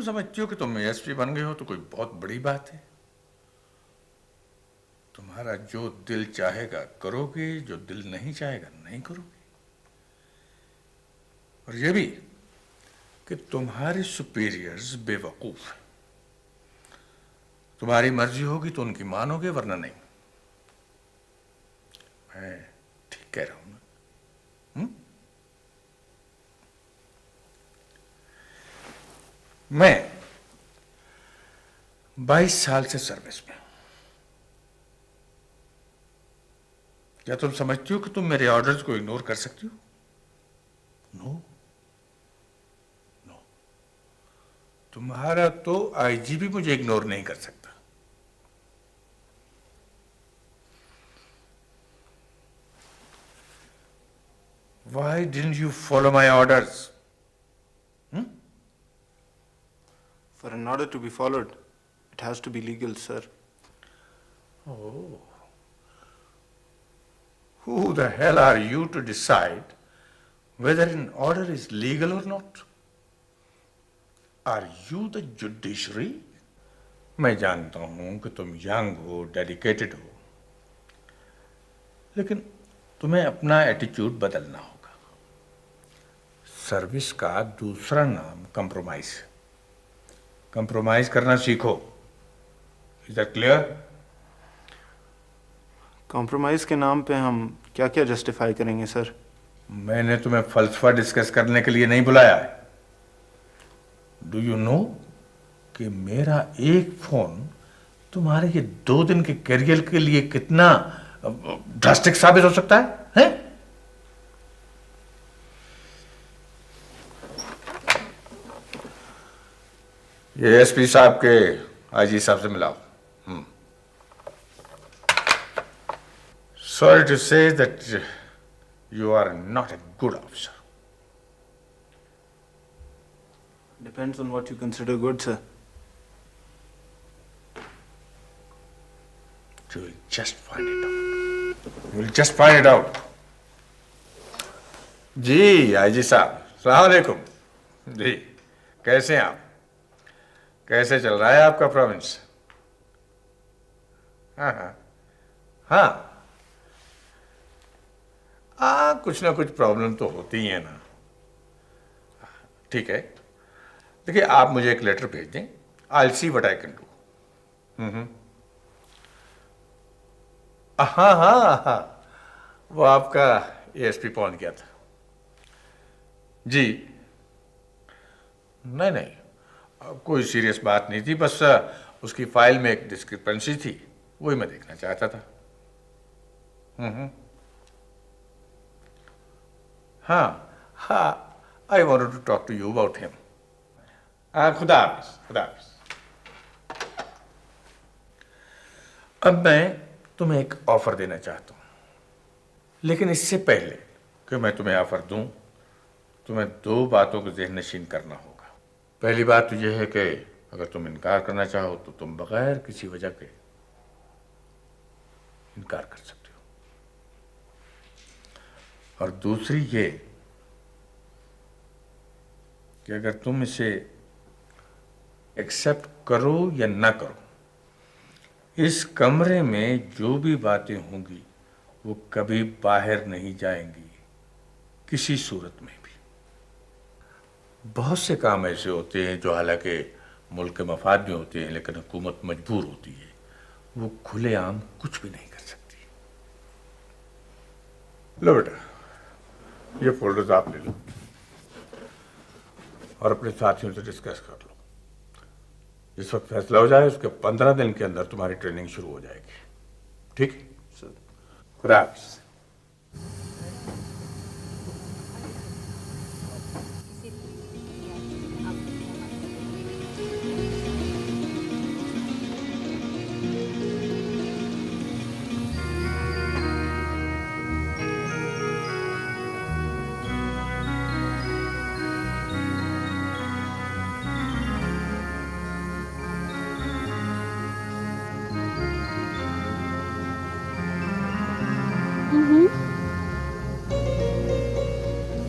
समझती हो कि तुम एएसपी बन गए हो तो कोई बहुत बड़ी बात है। तुम्हारा जो दिल चाहेगा करोगे, जो दिल नहीं चाहेगा नहीं करोगे। और ये भी कि तुम्हारे सुपीरियर्स बेवकूफ हैं। तुम्हारी मर्जी होगी तो उनकी मानोगे, वरना नहीं। मैं ठीक कह रहा हूं ना? मैं 22 साल से सर्विस में हूं। क्या तुम समझती हो कि तुम मेरे ऑर्डर्स को इग्नोर कर सकती हो? No no. तुम्हारा तो आईजी भी मुझे इग्नोर नहीं कर सकता। Why didn't you follow my orders? For an order to be followed, it has to be legal, sir. Oh. Who the hell are you to decide whether an order is legal or not? Are you the judiciary? मैं जानता हूं कि तुम young हो, dedicated हो, लेकिन तुम्हें अपना एटीट्यूड बदलना होगा। सर्विस का दूसरा नाम कंप्रोमाइज है। कंप्रोमाइज करना सीखो। Is that clear? कॉम्प्रोमाइज के नाम पे हम क्या क्या जस्टिफाई करेंगे, सर? मैंने तुम्हें फलसफा डिस्कस करने के लिए नहीं बुलाया है। डू यू नो कि मेरा एक फोन तुम्हारे ये 2 दिन के करियर के लिए कितना ड्रास्टिक साबित हो सकता है? ये एसपी साहब के आईजी साहब से मिलाओ। Sorry to say that you are not a good officer. Depends on what you consider good, sir. You will just find it out. You will just find it out. जी IG साहब, अस्सलाम वालेकुम। जी कैसे हैं आप? कैसे चल रहा है आपका प्रोविंस? हाँ, कुछ ना कुछ प्रॉब्लम तो होती ही है ना। ठीक है, देखिए आप मुझे एक लेटर भेज दें। I'll see what I can do. हाँ, वो आपका एएसपी पहुंच गया था। जी नहीं, कोई सीरियस बात नहीं थी, बस उसकी फाइल में एक डिस्क्रिपेंसी थी, वही मैं देखना चाहता था। हाँ, I wanted to talk to you about him. खुदा हाफिज। अब मैं तुम्हें एक ऑफर देना चाहता हूं, लेकिन इससे पहले कि मैं तुम्हें ऑफर दूं, तुम्हें 2 बातों को ज़हन नशीन करना होगा। पहली बात तो यह है कि अगर तुम इनकार करना चाहो तो तुम बगैर किसी वजह के इनकार कर सकते हो, और दूसरी ये कि अगर तुम इसे एक्सेप्ट करो या ना करो, इस कमरे में जो भी बातें होंगी वो कभी बाहर नहीं जाएंगी, किसी सूरत में भी। बहुत से काम ऐसे होते हैं जो हालांकि मुल्क के मफाद में होते हैं, लेकिन हुकूमत मजबूर होती है, वो खुलेआम कुछ भी नहीं कर सकती। लो बेटा, ये फोल्डर्स आप ले लो और अपने साथियों से डिस्कस कर लो। इस वक्त फैसला हो जाए, उसके 15 दिन के अंदर तुम्हारी ट्रेनिंग शुरू हो जाएगी। ठीक है सर? खुदा हाफिज़।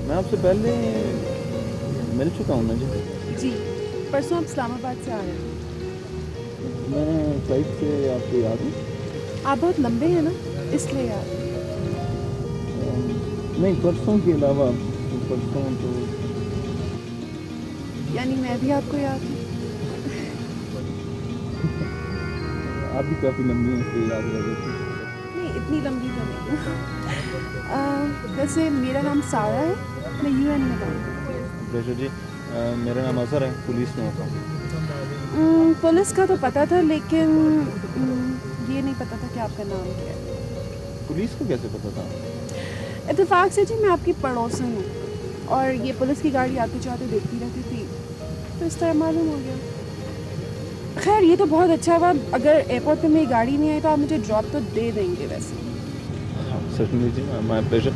मैं आपसे पहले मिल चुका हूँ ना जी? जी, परसों आप इस्लामाबाद से आ रहे थे। मैं फ्लाइट से आपको याद हूँ? आप बहुत लंबे हैं ना, इसलिए याद है। नहीं, परसों के अलावा परसों तो यानी मैं भी आपको याद हूँ। आप भी काफ़ी लंबी हैं, इसलिए याद रह गई थी। नहीं, इतनी लंबी तो नहीं। वैसे मेरा नाम सारा है, मैं यूएन में काम करती प्रेशर जी, मेरा नाम अजहर है, पुलिस में होता हूँ। हूँ। पुलिस का तो पता था, लेकिन ये नहीं पता था कि आपका नाम क्या है। पुलिस को कैसे पता था? इत्तेफाक से जी मैं आपकी पड़ोसन हूँ और ये पुलिस की गाड़ी आते जाते देखती रहती थी, तो इस तरह मालूम हो गया। खैर ये तो बहुत अच्छा हुआ, अगर एयरपोर्ट पे मेरी गाड़ी नहीं आई तो आप मुझे ड्रॉप तो दे देंगे वैसे। सर्टनली जी, माय प्लेजर।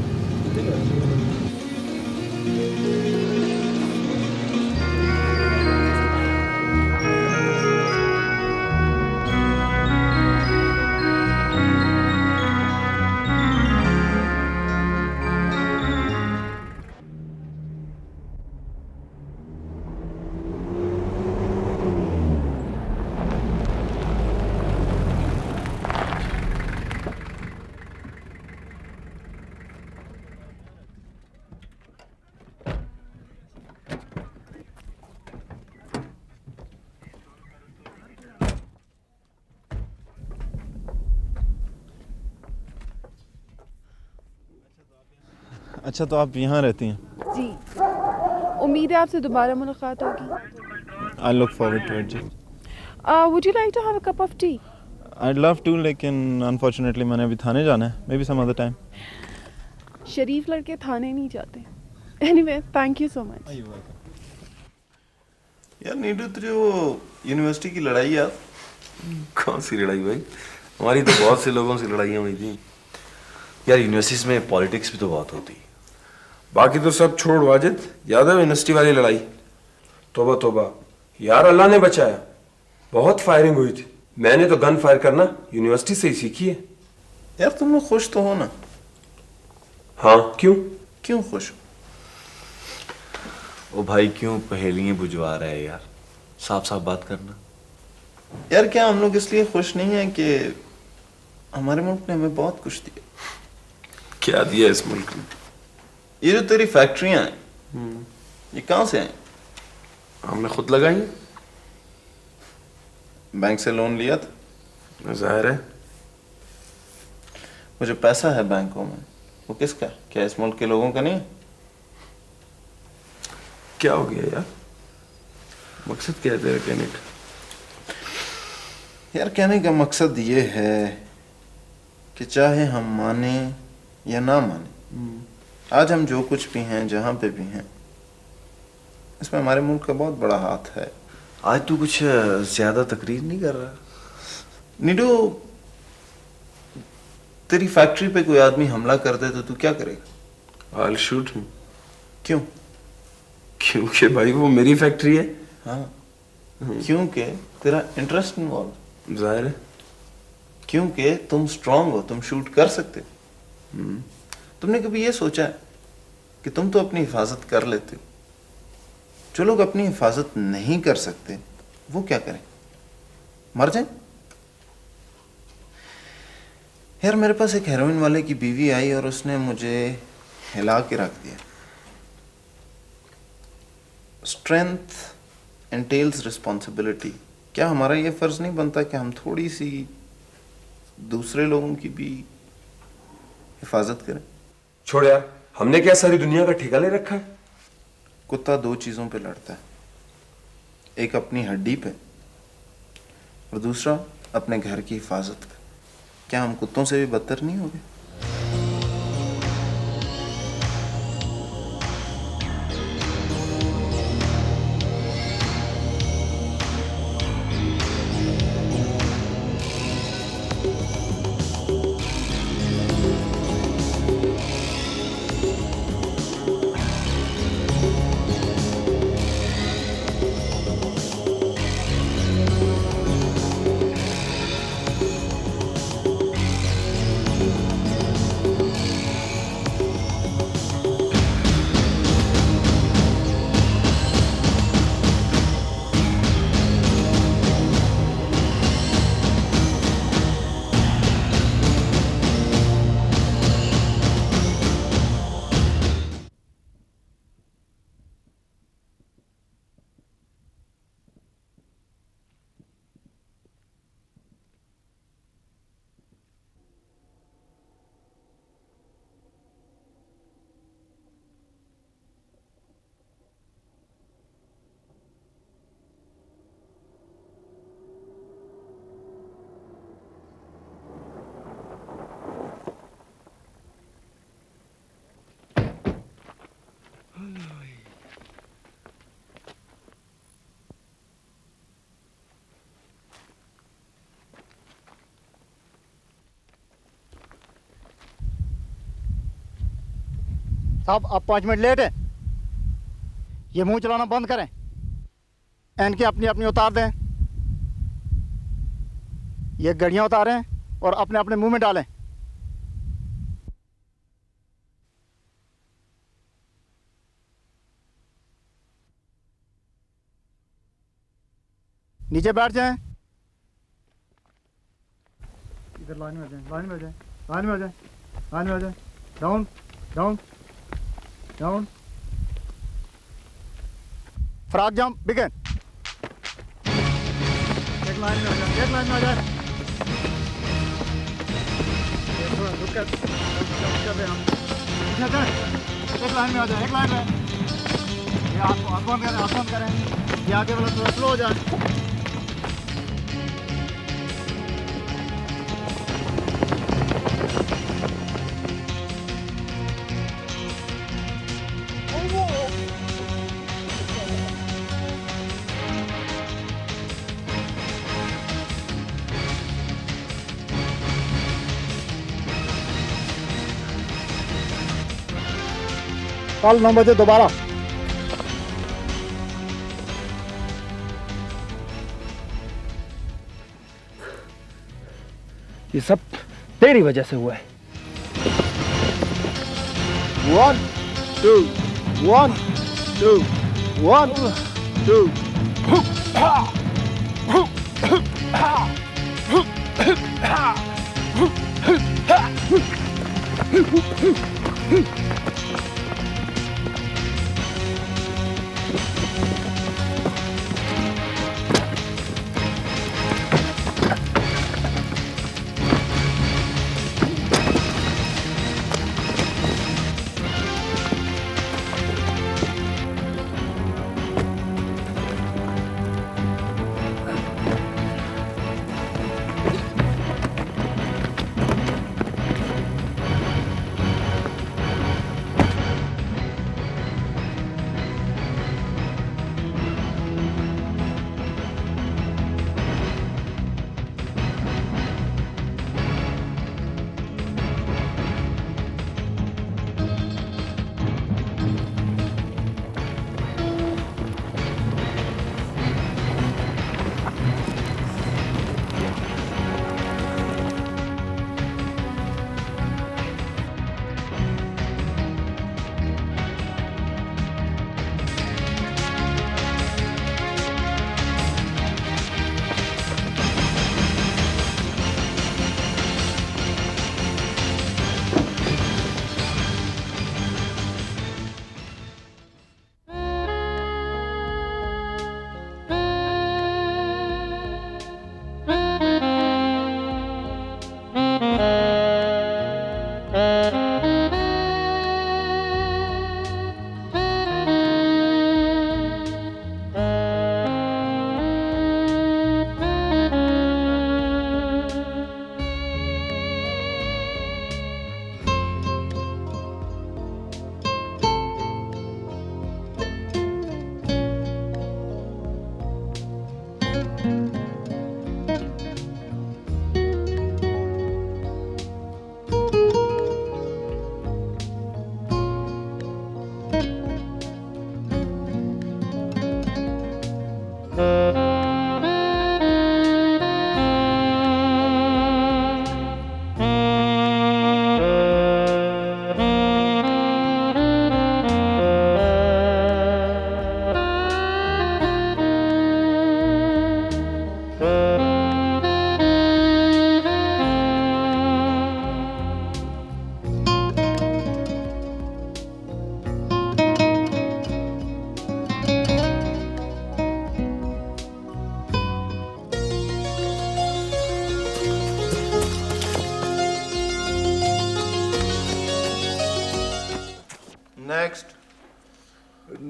अच्छा, तो आप यहाँ रहती हैं? जी, उम्मीद है आपसे दोबारा मुलाकात होगी। I look forward to it जी। Would you like to have a cup of tea? I love to, लेकिन अनफॉर्चुनेटली मैंने अभी थाने जाना है। Maybe some other time. शरीफ लड़के थाने नहीं जाते। Anyway, thank you so much. यार नीडू, तेरी वो यूनिवर्सिटी की लड़ाई यार। कौन सी लड़ाई भाई? हमारी तो बहुत से लोगों से लड़ाइयाँ हुई थी यार। यूनिवर्सिटीज में पॉलिटिक्स भी तो बहुत होती। बाकी तो सब छोड़ वाजिद, याद है यूनिवर्सिटी वाली लड़ाई? तोबा तोबा यार, अल्लाह ने बचाया। बहुत फायरिंग हुई थी। मैंने तो गन फायर करना यूनिवर्सिटी से ही सीखी है। यार तुम लोग खुश तो हो ना? हाँ, क्यों? क्यों खुश हो? ओ भाई, क्यों पहेलियां बुझवा रहा है यार? साफ साफ बात करना। यार क्या हम लोग इसलिए खुश नहीं है कि हमारे मुल्क ने हमें बहुत कुछ दिया? क्या दिया इस मुल्क ने? ये जो तेरी फैक्ट्रियां हैं, ये कहाँ से आई? हमने खुद लगाई है। बैंक से लोन लिया था? जाहिर है। वो जो पैसा है बैंकों में, वो किसका? क्या इस मुल्क के लोगों का नहीं? क्या हो गया यार? मकसद क्या है तेरे कहने का? यार कहने का मकसद ये है कि चाहे हम माने या ना माने, आज हम जो कुछ भी हैं, जहां पे भी हैं, इसमें हमारे मुल्क का बहुत बड़ा हाथ है। आज तू कुछ ज्यादा तकरीर नहीं कर रहा? नीडू, तेरी फैक्ट्री पे कोई आदमी हमला कर दे तो तू क्या करेगा? I'll shoot him। क्यों? क्योंकि भाई वो मेरी फैक्ट्री है। हाँ, क्योंकि तेरा इंटरेस्ट इन्वॉल्व। जाहिर है। क्योंकि तुम स्ट्रांग हो, तुम शूट कर सकते हो। तुमने कभी ये सोचा है कि तुम तो अपनी हिफाजत कर लेते हो, जो लोग अपनी हिफाजत नहीं कर सकते वो क्या करें? मर जाए? यार मेरे पास एक हेरोइन वाले की बीवी आई और उसने मुझे हिला के रख दिया। Strength एंटेल्स responsibility. क्या हमारा ये फर्ज नहीं बनता कि हम थोड़ी सी दूसरे लोगों की भी हिफाजत करें? छोड़ यार, हमने क्या सारी दुनिया का ठेका ले रखा है? कुत्ता दो चीजों पे लड़ता है, एक अपनी हड्डी पे और दूसरा अपने घर की हिफाजत पे। क्या हम कुत्तों से भी बदतर नहीं हो गए? साहब आप 5 मिनट लेट हैं। ये मुंह चलाना बंद करें, इनकी अपनी अपनी उतार दें। ये घड़ियां उतारें और अपने अपने मुंह में डालें। नीचे बैठ जाएं। इधर लाइन में आ जाएं, लाइन में आ जाएं, लाइन में आ जाएं, लाइन में आ जाएं। Down down down. Frog jump begin. एक लाइन में आ जाएं, एक लाइन में आ जाएं। रुक कर रहे हम। एक लाइन में आ जाएं, एक लाइन में। ये हाथ बंद करें, हाथ बंद करें। ये आगे वाला थोड़ा स्लो हो जाए। कल 9 बजे दोबारा। ये सब तेरी वजह से हुआ है। 1 2 1 2 1 2।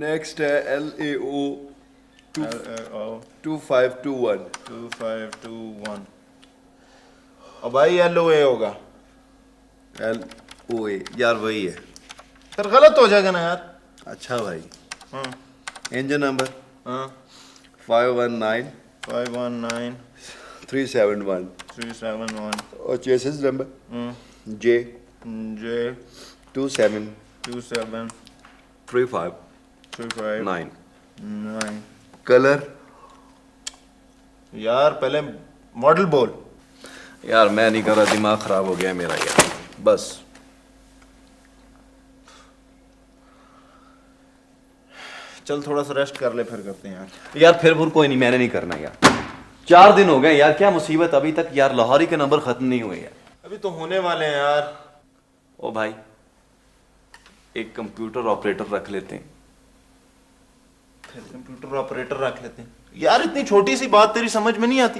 नेक्स्ट है LAO 2521 2521। और भाई LOA होगा। LOA यार वही है। फिर गलत हो जाएगा ना यार। अच्छा भाई। हाँ इंजन नंबर हाँ 519 519 371 371 और chassis number J J 27 27 35 35 9 9। Colour यार पहले मॉडल बोल। यार मैं नहीं कर रहा, दिमाग खराब हो गया मेरा यार, बस। चल थोड़ा सा रेस्ट कर ले, फिर करते हैं यार। यार फिर कोई नहीं, मैंने नहीं करना यार। 4 दिन हो गए यार, क्या मुसीबत अभी तक यार लाहौरी के नंबर खत्म नहीं हुए यार। अभी तो होने वाले हैं यार। ओ भाई, एक कंप्यूटर ऑपरेटर रख लेते हैं। फिर कंप्यूटर ऑपरेटर रख लेते हैं यार। इतनी छोटी सी बात तेरी समझ में नहीं आती।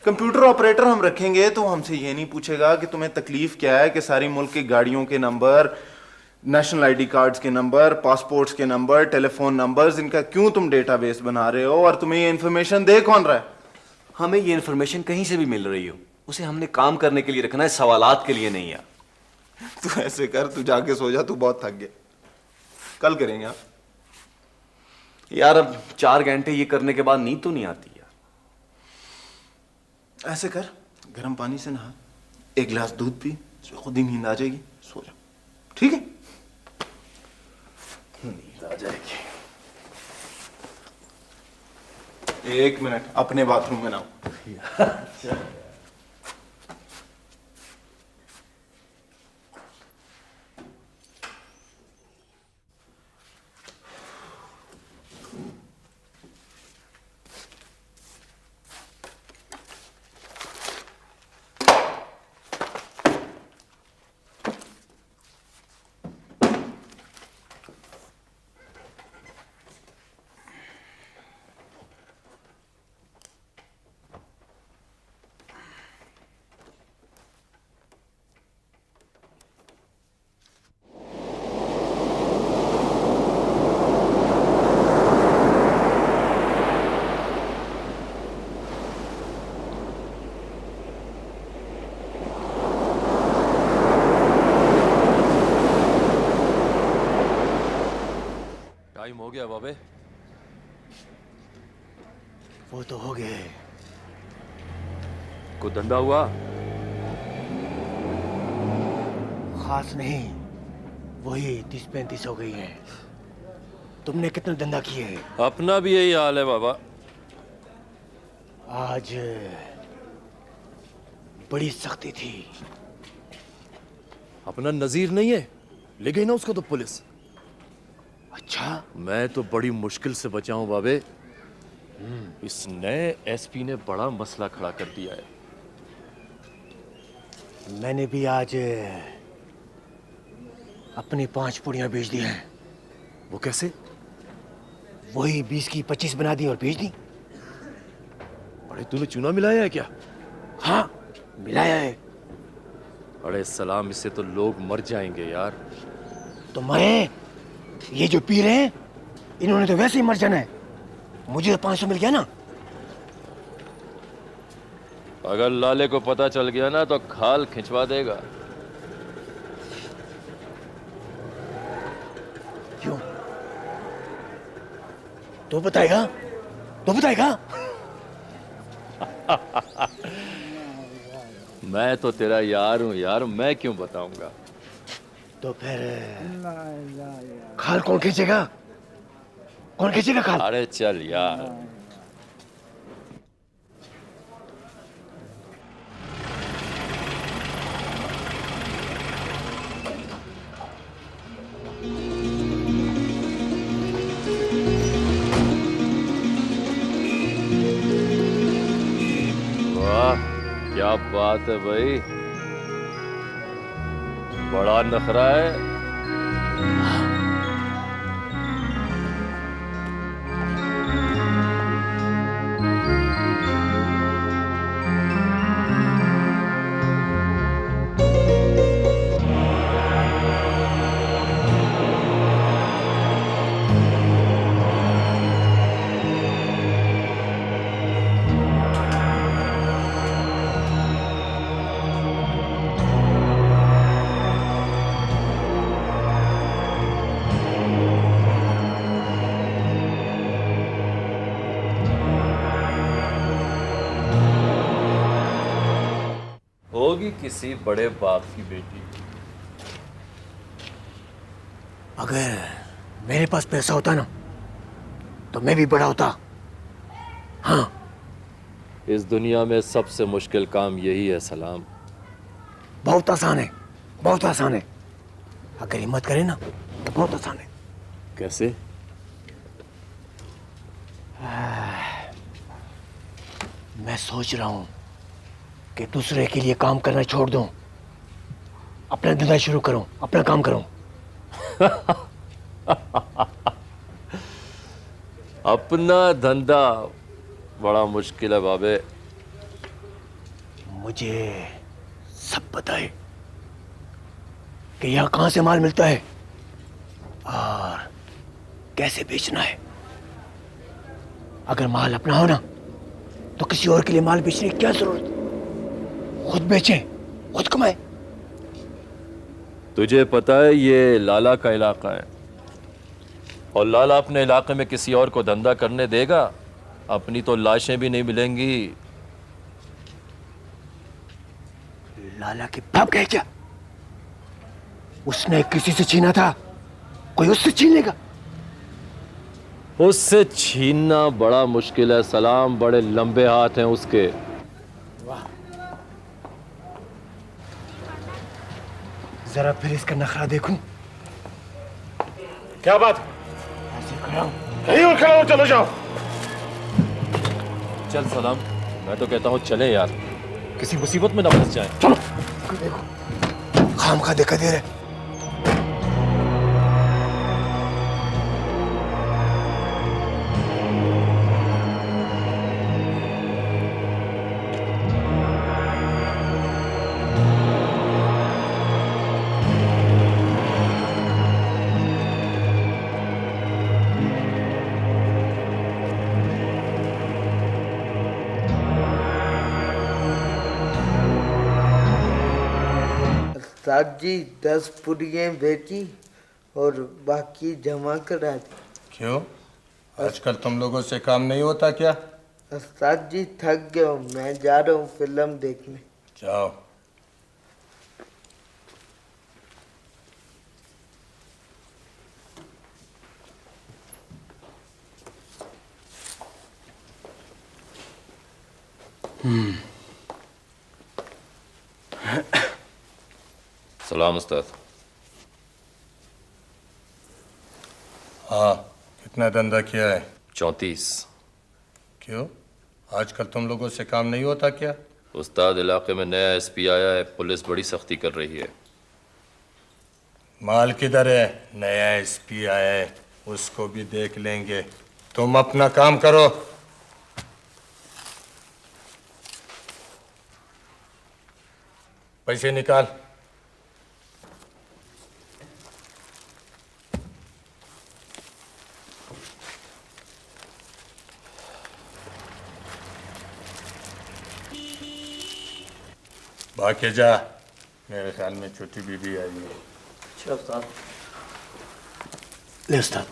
कंप्यूटर ऑपरेटर हम रखेंगे तो हमसे ये नहीं पूछेगा कि तुम्हें तकलीफ क्या है कि सारी मुल्क की गाड़ियों के नंबर, नेशनल आईडी कार्ड्स के नंबर, पासपोर्ट्स के नंबर, टेलीफोन नंबर्स, इनका क्यों तुम डेटाबेस बना रहे हो और तुम्हें ये इन्फॉर्मेशन दे कौन रहा है? हमें ये इन्फॉर्मेशन कहीं से भी मिल रही हो, उसे हमने काम करने के लिए रखना है, सवालात के लिए नहीं यार। तू ऐसे कर, तू जाके सो जा, तू बहुत थक गया। कल करेंगे आप। यार अब 4 घंटे ये करने के बाद नींद तो नहीं आती यार। ऐसे कर, गर्म पानी से नहा, 1 गिलास दूध पी, खुद ही नींद आ जाएगी, सो जा। ठीक है? नींद आ जाएगी। 1 मिनट, अपने बाथरूम में नहाओ। टाइम हो गया बाबे। वो तो हो गए। को धंधा हुआ? खास नहीं, वही 30-35 हो गई है। तुमने कितने धंधा किए हैं? अपना भी यही हाल है बाबा। आज बड़ी सख्ती थी। अपना नजीर नहीं है, ले गई ना उसको तो पुलिस। अच्छा, मैं तो बड़ी मुश्किल से बचा हूं बाबे। इस नए एसपी ने बड़ा मसला खड़ा कर दिया है। मैंने भी आज अपनी 5 पुड़ियां बेच दी हैं। वो कैसे? वही 20 की 25 बना दी और बेच दी। अरे तूने चूना मिलाया है क्या? हाँ, मिलाया है। अरे सलाम, इससे तो लोग मर जाएंगे यार। तो मरे, ये जो पी रहे हैं इन्होंने तो वैसे ही मर जाना है। मुझे तो 500 मिल गया ना। अगर लाले को पता चल गया ना तो खाल खिंचवा देगा। क्यों? तो बताएगा, तो बताएगा। मैं तो तेरा यार हूं यार, मैं क्यों बताऊंगा? तो फिर खाल कौन खींचेगा? कौन खींचेगा खाल? अरे चल यार। वाह क्या बात है भाई, बड़ा नखरा है। होगी किसी बड़े बाप की बेटी। अगर मेरे पास पैसा होता ना तो मैं भी बड़ा होता। हाँ, इस दुनिया में सबसे मुश्किल काम यही है सलाम। बहुत आसान है, बहुत आसान है। अगर हिम्मत करे ना तो बहुत आसान है। कैसे? मैं सोच रहा हूं कि दूसरे के लिए काम करना छोड़ दूं, अपना धंधा शुरू करूं, अपना काम करूं। अपना धंधा बड़ा मुश्किल है बाबे। मुझे सब पता है कि यहाँ कहां से माल मिलता है और कैसे बेचना है। अगर माल अपना हो ना तो किसी और के लिए माल बेचने की क्या जरूरत। खुद बेचे, खुद कमाए। तुझे पता है ये लाला का इलाका है और लाला अपने इलाके में किसी और को धंधा करने देगा? अपनी तो लाशें भी नहीं मिलेंगी। लाला के बाप गए क्या? उसने किसी से छीना था, कोई उससे छीन लेगा? उससे छीनना बड़ा मुश्किल है सलाम, बड़े लंबे हाथ हैं उसके। जरा फिर इसका नखरा देखूं। क्या बात? ऐसे खड़ा हूं। कहीं और खड़ा हो, चलो जाओ। चल सलाम, मैं तो कहता हूँ चले यार, किसी मुसीबत में ना फंस जाए। चलो। देखो खाम खा देखा दे रहे। उस्ताद जी 10 पुड़ियाँ बेची और बाकी जमा करा दी। क्यों, आजकल तुम लोगों से काम नहीं होता क्या? उस्ताद जी थक गया हूँ, मैं जा रहा हूँ फिल्म देखने। जाओ। सलाम उस्ताद। हाँ, कितना धंधा किया है? 34। क्यों, आजकल तुम लोगों से काम नहीं होता क्या? उस्ताद इलाके में नया एसपी आया है, पुलिस बड़ी सख्ती कर रही है। माल किधर है? नया एसपी आया है, उसको भी देख लेंगे। तुम अपना काम करो। पैसे निकाल। बाकी जा, मेरे ख्याल में छोटी बीबी आई है। अच्छा उस्ताद। ले उस्ताद।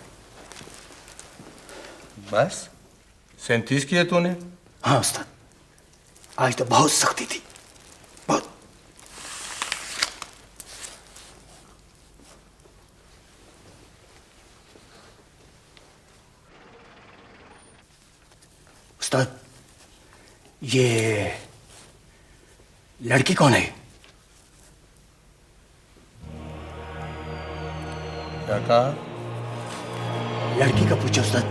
बस 37 किए तूने? हाँ उस्ताद, आज तो बहुत सख्ती थी, बहुत। उस्ताद, ये लड़की कौन है? क्या कहा? लड़की का पूछो उस्ताद।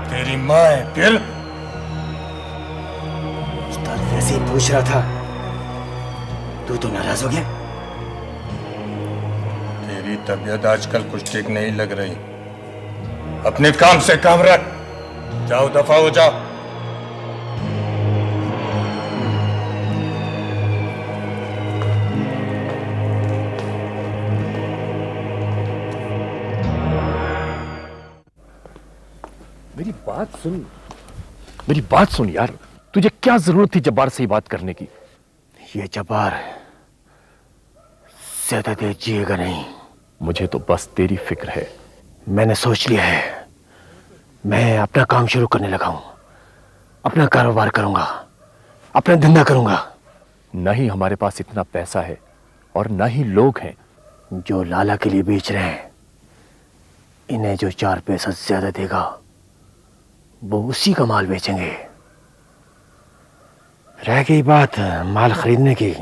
तेरी माँ है फिर? उस्ताद वैसे ही पूछ रहा था, तू तो नाराज हो गया। तेरी तबीयत आजकल कुछ ठीक नहीं लग रही। अपने काम से काम रख। जाओ, दफा हो जाओ। मेरी बात सुन यार, तुझे क्या जरूरत थी जब्बार से ही बात करने की? ये जब्बार ज्यादा देर जिएगा नहीं। मुझे तो बस तेरी फिक्र है। मैंने सोच लिया है, मैं अपना काम शुरू करने लगा हूं। अपना कारोबार करूंगा, अपना धंधा करूंगा। नहीं, हमारे पास इतना पैसा है और ना ही लोग हैं जो लाला के लिए बेच रहे हैं। इन्हें जो 4 पैसा ज्यादा देगा वो उसी का माल बेचेंगे। रह गई बात माल खरीदने की,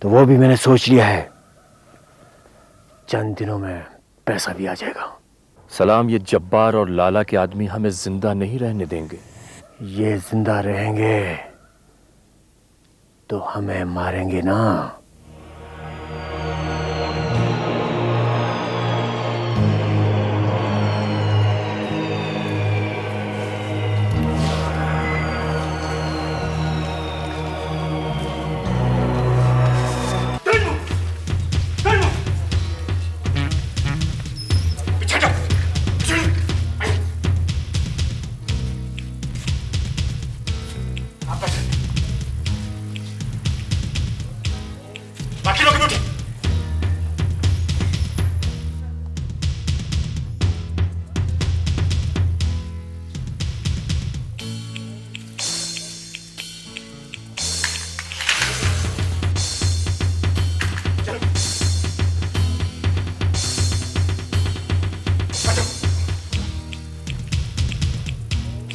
तो वो भी मैंने सोच लिया है। चंद दिनों में पैसा भी आ जाएगा। सलाम, ये जब्बार और लाला के आदमी हमें जिंदा नहीं रहने देंगे। ये जिंदा रहेंगे तो हमें मारेंगे ना।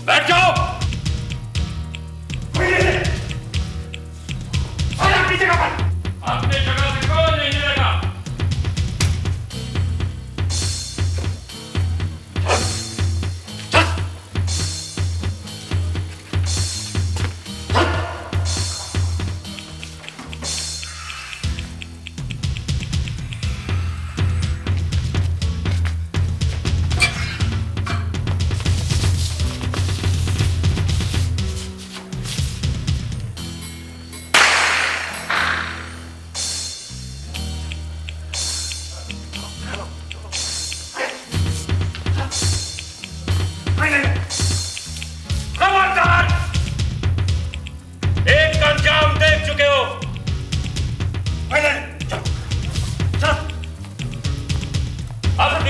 बैठ जाओ। अपनी जगह से कोई नहीं हिलेगा।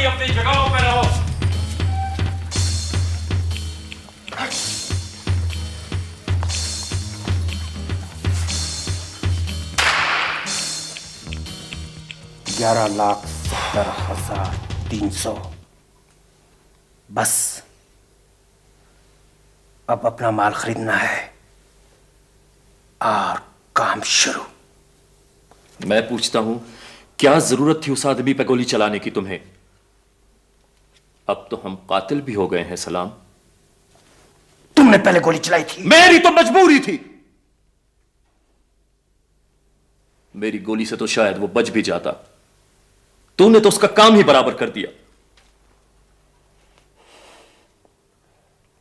अपनी जगहों पर रहो। $11,70,300 बस अब अपना माल खरीदना है और काम शुरू। मैं पूछता हूं, क्या जरूरत थी उस आदमी पे गोली चलाने की तुम्हें? अब तो हम कातिल भी हो गए हैं सलाम। तुमने पहले गोली चलाई थी। मेरी तो मजबूरी थी। मेरी गोली से तो शायद वो बच भी जाता। तूने तो उसका काम ही बराबर कर दिया।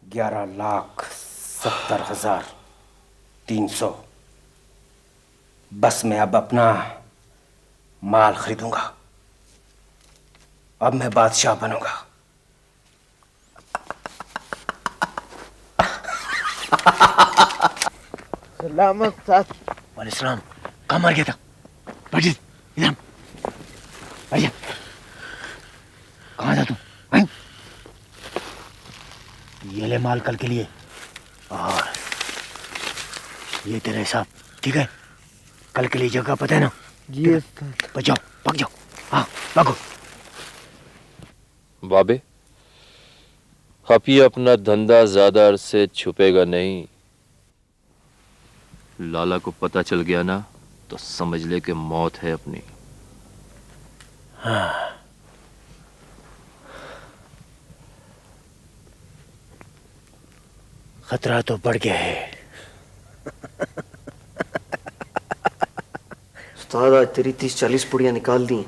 11,70,300 बस मैं अब अपना माल खरीदूंगा। अब मैं बादशाह बनूंगा। सलामत साथ। वालेकुम। कहाँ मर गया था? बैठ इधर। भैया कहाँ था तू? ये ले माल कल के लिए और ये तेरा हिसाब, ठीक है? कल के लिए जगह पता है ना? जी बचाओ, भाग जाओ। हाँ भागो। बाबे, अब ये अपना धंधा ज्यादा अरसे छुपेगा नहीं। लाला को पता चल गया ना तो समझ ले कि मौत है अपनी। हाँ। खतरा तो बढ़ गया है। उस्ताद, आज तेरी 30-40 पुड़ियाँ निकाल दी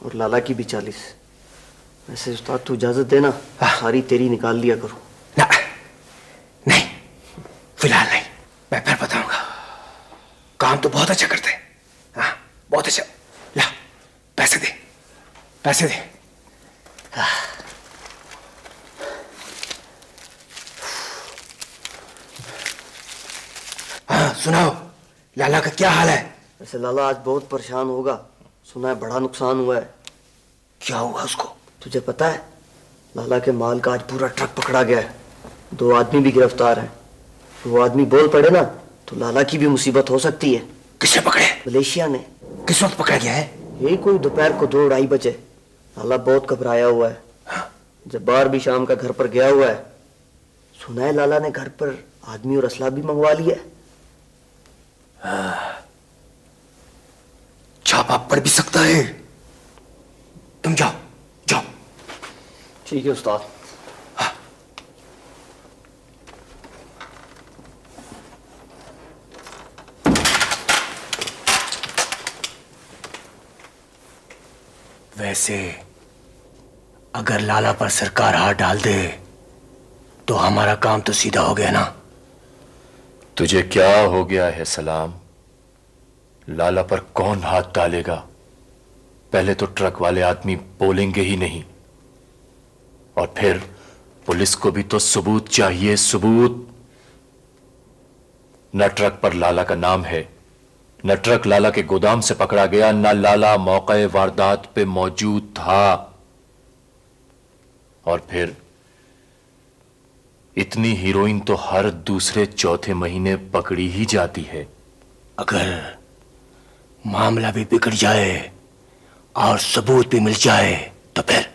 और लाला की भी 40। वैसे उस्ताद तू इजाजत देना, सारी तेरी निकाल लिया करो। ना, नहीं, फिलहाल नहीं। मैं फिर बताऊंगा। काम तो बहुत अच्छा करते हैं। हाँ, बहुत अच्छा। ला, पैसे दे, पैसे दे। हाँ, सुनाओ, लाला का क्या हाल है? वैसे लाला आज बहुत परेशान होगा। सुना है बड़ा नुकसान हुआ है। क्या हुआ उसको? तुझे पता है, लाला के माल का आज पूरा ट्रक पकड़ा गया है। 2 आदमी भी गिरफ्तार हैं। वो आदमी बोल पड़े ना तो लाला की भी मुसीबत हो सकती है। किसने पकड़े? मलेशिया ने। किस वक्त पकड़ा गया है? यही कोई दोपहर को 2-2:30 बजे। लाला बहुत घबराया हुआ है। जब्बार भी शाम का घर पर गया हुआ है। सुना है लाला ने घर पर आदमी और असला भी मंगवा लिया है। छापा पड़ भी सकता है। तुम जाओ जाओ। ठीक है उस्ताद। वैसे अगर लाला पर सरकार हाथ डाल दे तो हमारा काम तो सीधा हो गया ना। तुझे क्या हो गया है सलाम? लाला पर कौन हाथ डालेगा? पहले तो ट्रक वाले आदमी बोलेंगे ही नहीं, और फिर पुलिस को भी तो सबूत चाहिए, सबूत। न ट्रक पर लाला का नाम है, न ट्रक लाला के गोदाम से पकड़ा गया, न लाला मौके वारदात पे मौजूद था। और फिर इतनी हीरोइन तो हर दूसरे चौथे महीने पकड़ी ही जाती है। अगर मामला भी बिगड़ जाए और सबूत भी मिल जाए तो फिर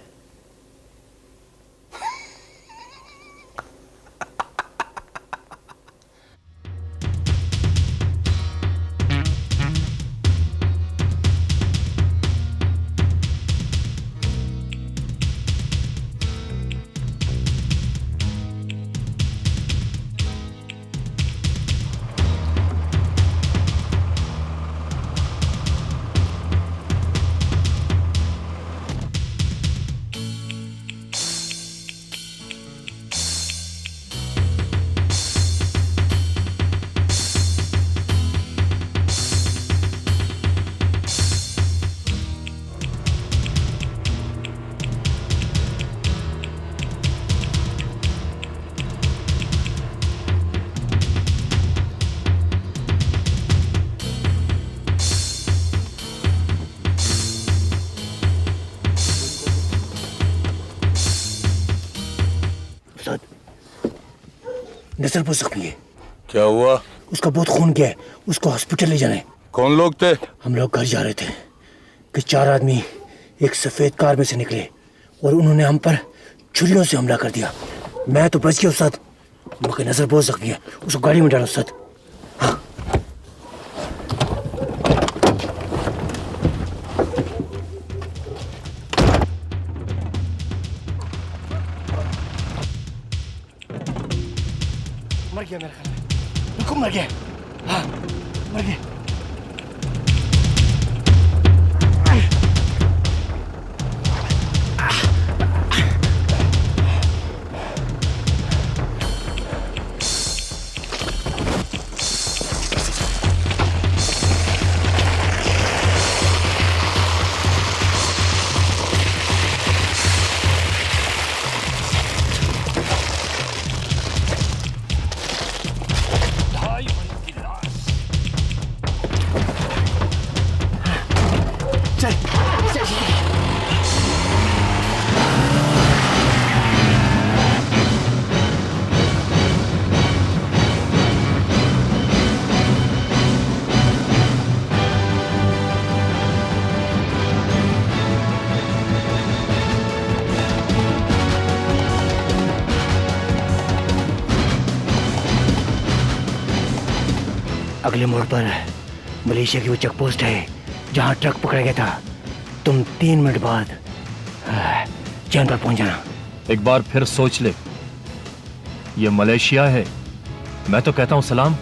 नजरबों जख्मी है। क्या हुआ? उसका बहुत खून गया है, उसको हॉस्पिटल ले जाना है। कौन लोग थे? हम लोग घर जा रहे थे कि 4 आदमी एक सफेद कार में से निकले और उन्होंने हम पर छुरियों से हमला कर दिया। मैं तो बच गया उस्ताद, मगर नजर बहुत जख्मी है, उसको गाड़ी में डालो उस्ताद। हाँ। मर गया मेरा ख्याल है, बिल्कुल मर गया। हाँ मर गया। अगले मोड़ पर मलेशिया की वो चेक पोस्ट है जहां ट्रक पकड़ा गया था। तुम 3 मिनट बाद चैन पर पहुंच जाना। एक बार फिर सोच ले, ये मलेशिया है। मैं तो कहता हूं सलाम,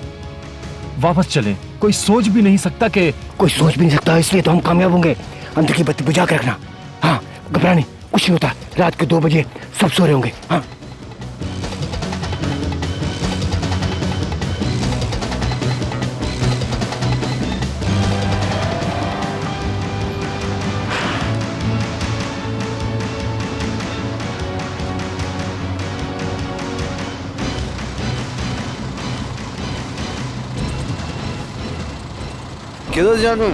वापस चलें। कोई सोच भी नहीं सकता कि कोई सोच भी नहीं सकता, इसलिए तो हम कामयाब होंगे। अंदर की बत्ती बुझा के रखना। हाँ घबरा नहीं, कुछ नहीं होता। रात के 2 बजे सब सो रहे होंगे। हाँ किधर जाना?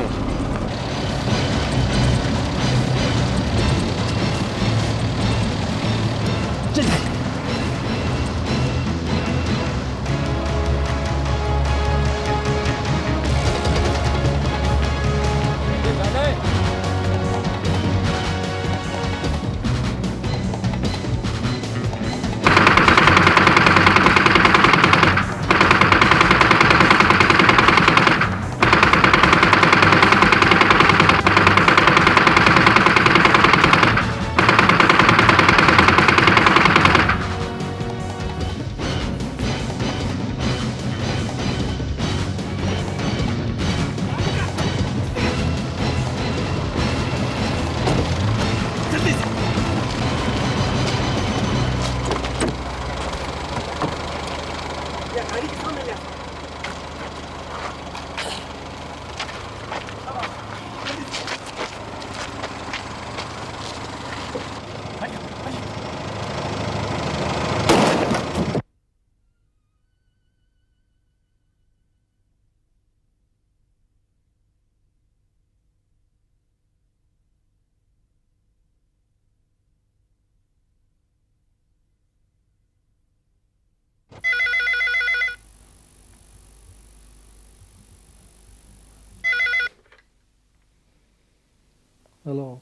हेलो।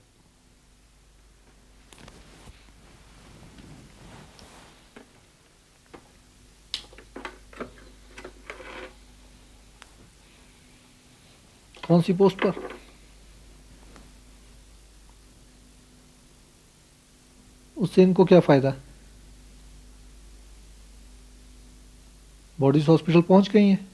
कौन सी पोस्ट पर? उससे इनको क्या फायदा? बॉडीज हॉस्पिटल पहुंच गई हैं।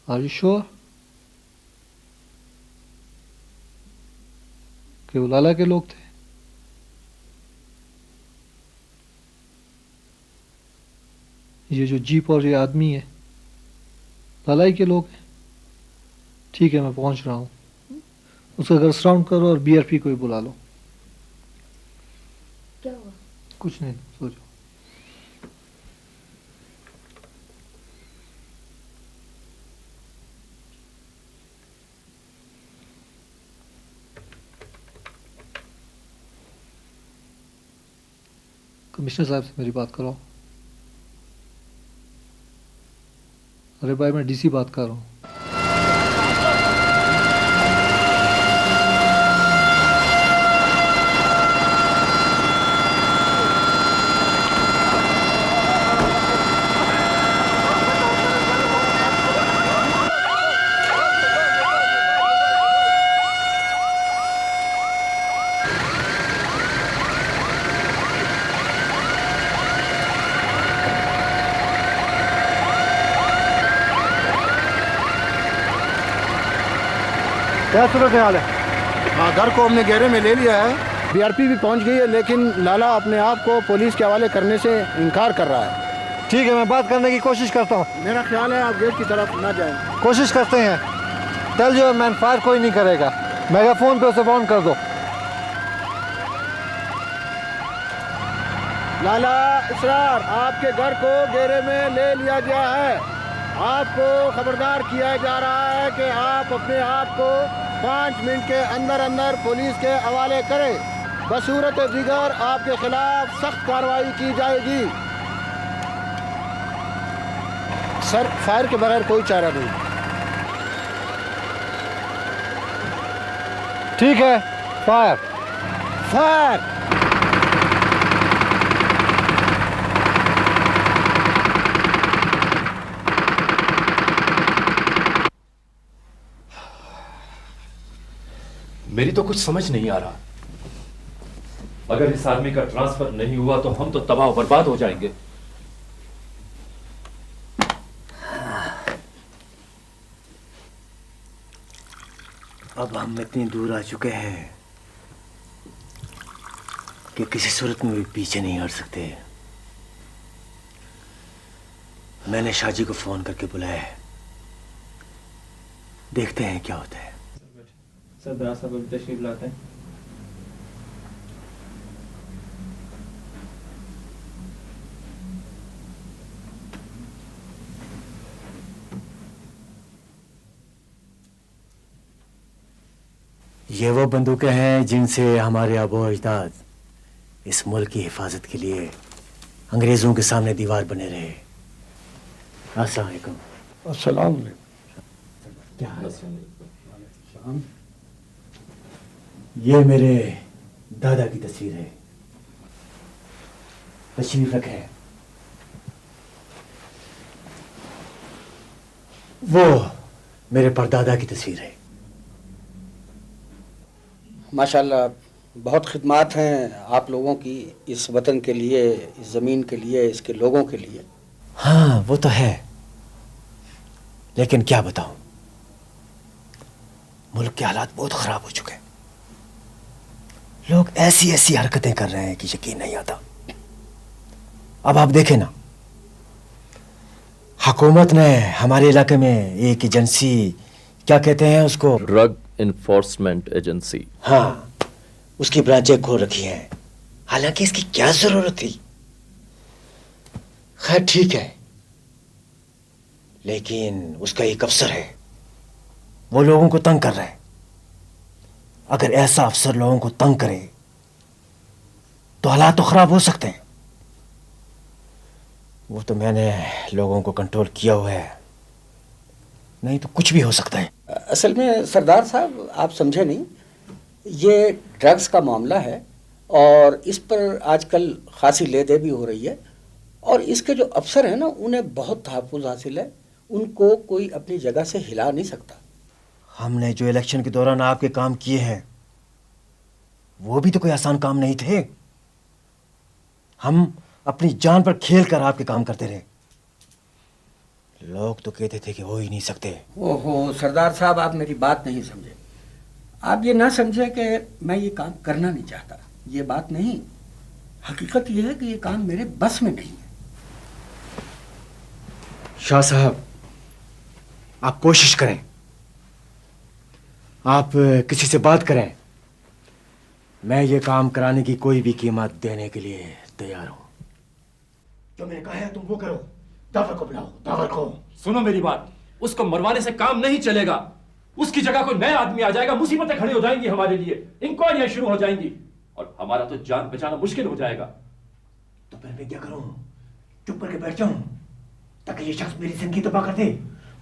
आर यू श्योर कि वो लाला के लोग थे? ये जो जीप और ये आदमी है लालाई के लोग हैं। ठीक है, मैं पहुंच रहा हूँ। उसका घर सराउंड करो और बीआरपी को ही बुला लो। क्या हुआ? कुछ नहीं, सो जाओ। कमिश्नर साहब से मेरी बात करो। अरे भाई, मैं डीसी बात कर रहा हूँ। क्या सूरत हाल है? हाँ, घर को हमने घेरे में ले लिया है। बीआरपी भी पहुंच गई है, लेकिन लाला अपने आप को पुलिस के हवाले करने से इनकार कर रहा है। ठीक है, मैं बात करने की कोशिश करता हूँ। मेरा ख्याल है आप गेट की तरफ ना जाएं। कोशिश करते हैं। टेल योर मैन फायर कोई नहीं करेगा। मेगाफोन पे उसे वार्न कर दो। लाला इसरार, आपके घर को घेरे में ले लिया गया है। आपको खबरदार किया जा रहा है कि आप अपने आप को 5 मिनट के अंदर अंदर पुलिस के हवाले करें। बसूरत दिगर आपके खिलाफ सख्त कार्रवाई की जाएगी। सर, फायर के बगैर कोई चारा नहीं। ठीक है, फायर। फायर। मेरी तो कुछ समझ नहीं आ रहा। अगर इस आदमी का ट्रांसफर नहीं हुआ तो हम तो तबाह बर्बाद हो जाएंगे। अब हम इतनी दूर आ चुके हैं कि किसी सूरत में भी पीछे नहीं हट सकते। मैंने शाजी को फोन करके बुलाया है। देखते हैं क्या होता है। सर, दराज साहब अभी तशरीफ लाते हैं। ये वो बंदूकें हैं जिनसे हमारे आबो अजदाद इस मुल्क की हिफाजत के लिए अंग्रेजों के सामने दीवार बने रहे। अस्सलाम वालेकुम। अस्सलाम वालेकुम। क्या हाल है? ये मेरे दादा की तस्वीर है। तशरीफ रखें। वो मेरे परदादा की तस्वीर है। माशाल्लाह, बहुत खिदमत हैं आप लोगों की इस वतन के लिए, इस ज़मीन के लिए, इसके लोगों के लिए। हाँ, वो तो है, लेकिन क्या बताऊं, मुल्क के हालात बहुत खराब हो चुके हैं। लोग ऐसी ऐसी हरकतें कर रहे हैं कि यकीन नहीं आता। अब आप देखें ना, हुकूमत ने हमारे इलाके में एक एजेंसी, क्या कहते हैं उसको, ड्रग इन्फोर्समेंट एजेंसी, हाँ, उसकी ब्रांचें खोल रखी हैं। हालांकि इसकी क्या जरूरत थी। खैर ठीक है, लेकिन उसका एक अफसर है, वो लोगों को तंग कर रहा है। अगर ऐसा अफसर लोगों को तंग करे तो हालात तो खराब हो सकते हैं। वो तो मैंने लोगों को कंट्रोल किया हुआ है, नहीं तो कुछ भी हो सकता है। असल में सरदार साहब आप समझे नहीं, ये ड्रग्स का मामला है और इस पर आजकल खासी ले दे भी हो रही है, और इसके जो अफसर हैं ना उन्हें बहुत तहफ़्फ़ुज़ हासिल है, उनको कोई अपनी जगह से हिला नहीं सकता। हमने जो इलेक्शन के दौरान आपके काम किए हैं वो भी तो कोई आसान काम नहीं थे। हम अपनी जान पर खेल कर आपके काम करते रहे, लोग तो कहते थे कि हो ही नहीं सकते। ओहो सरदार साहब, आप मेरी बात नहीं समझे। आप ये ना समझे कि मैं ये काम करना नहीं चाहता, ये बात नहीं। हकीकत ये है कि ये काम मेरे बस में नहीं है। शाह साहब, आप कोशिश करें, आप किसी से बात करें, मैं ये काम कराने की कोई भी कीमत देने के लिए तैयार हूं। जो मैंने कहा है तुम वो करो। दावर को बुलाओ, दावर को। सुनो मेरी बात, उसको मरवाने से काम नहीं चलेगा। उसकी जगह कोई नया आदमी आ जाएगा, मुसीबतें खड़ी हो जाएंगी हमारे लिए, इंक्वायरियां शुरू हो जाएंगी और हमारा तो जान बचाना मुश्किल हो जाएगा। तो फिर मैं क्या करूं? चुप करके बैठ जाऊं ताकि ये शख्स मेरी जिंदगी तबाह कर दे,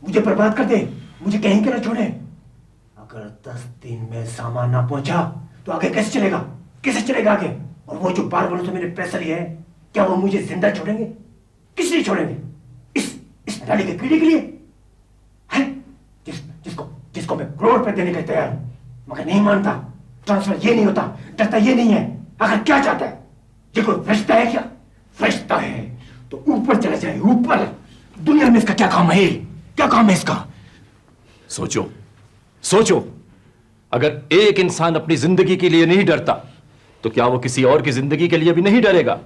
मुझे बर्बाद कर दे, मुझे कहीं के ना छोड़े। अगर 10 दिन में सामान ना पहुंचा तो आगे कैसे चलेगा? कैसे चलेगा आगे? और वो जो 12 वर्षों से मैंने पैसा लिया है, क्या वो मुझे जिंदा छोड़ेंगे? किस लिए छोड़ेंगे? इस नाली के कीड़े के लिए हैं? जिसको मैं करोड़ रुपए देने के लिए तैयार हूं, मगर नहीं मानता। ट्रांसफर ये नहीं होता, डरता ये नहीं है। अगर क्या चाहता है? ये कोई फरिश्ता है क्या? फरिश्ता है तो ऊपर चला जाए, ऊपर। दुनिया में इसका क्या काम है? क्या काम है इसका? सोचो सोचो, अगर एक इंसान अपनी जिंदगी के लिए नहीं डरता तो क्या वो किसी और की जिंदगी के लिए भी नहीं डरेगा?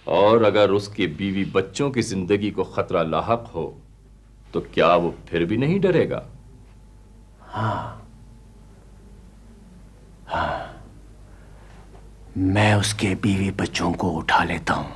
और अगर उसकी बीवी बच्चों की जिंदगी को खतरा लाहक हो तो क्या वो फिर भी नहीं डरेगा? हाँ, मैं उसके बीवी बच्चों को उठा लेता हूं।